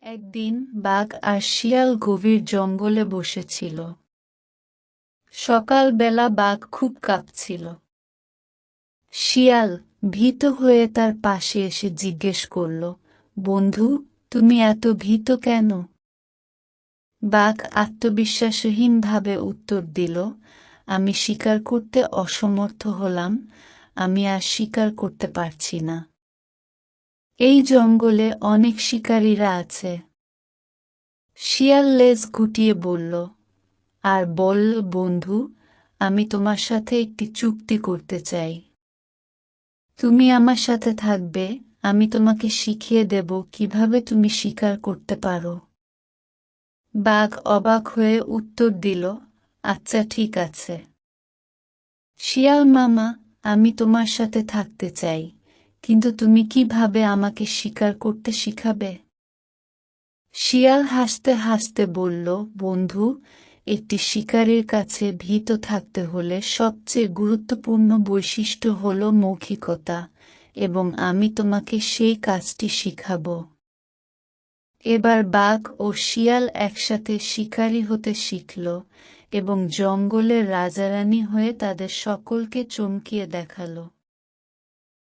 একদিন বাঘ আর শিয়াল গভীর জঙ্গলে বসেছিল। সকালবেলা বাঘ খুব কাঁপছিল। শিয়াল ভীত হয়ে তার পাশে এসে জিজ্ঞেস করল, বন্ধু, তুমি এত ভীত কেন? বাঘ আত্মবিশ্বাসহীনভাবে উত্তর দিল, আমি শিকার করতে অসমর্থ হলাম, আমি আর শিকার করতে পারছি না। এই জঙ্গলে অনেক শিকারীরা আছে। শিয়াল লেজ গুটিয়ে বলল, আর বলল, বন্ধু, আমি তোমার সাথে একটি চুক্তি করতে চাই। তুমি আমার সাথে থাকবে, আমি তোমাকে শিখিয়ে দেব কিভাবে তুমি শিকার করতে পারো। বাঘ অবাক হয়ে উত্তর দিল, আচ্ছা ঠিক আছে। শিয়াল মামা, আমি তোমার সাথে থাকতে চাই, কিন্তু তুমি কিভাবে আমাকে শিকার করতে শিখাবে? শিয়াল হাসতে হাসতে বলল, বন্ধু, একটি শিকারীর কাছে ভীত থাকতে হলে সবচেয়ে গুরুত্বপূর্ণ বৈশিষ্ট্য হল মৌখিকতা, এবং আমি তোমাকে সেই কাজটি শিখাব। এবার বাঘ ও শিয়াল একসাথে শিকারী হতে শিখল এবং জঙ্গলের রাজারানী হয়ে তাদের সকলকে চমকিয়ে দেখালো।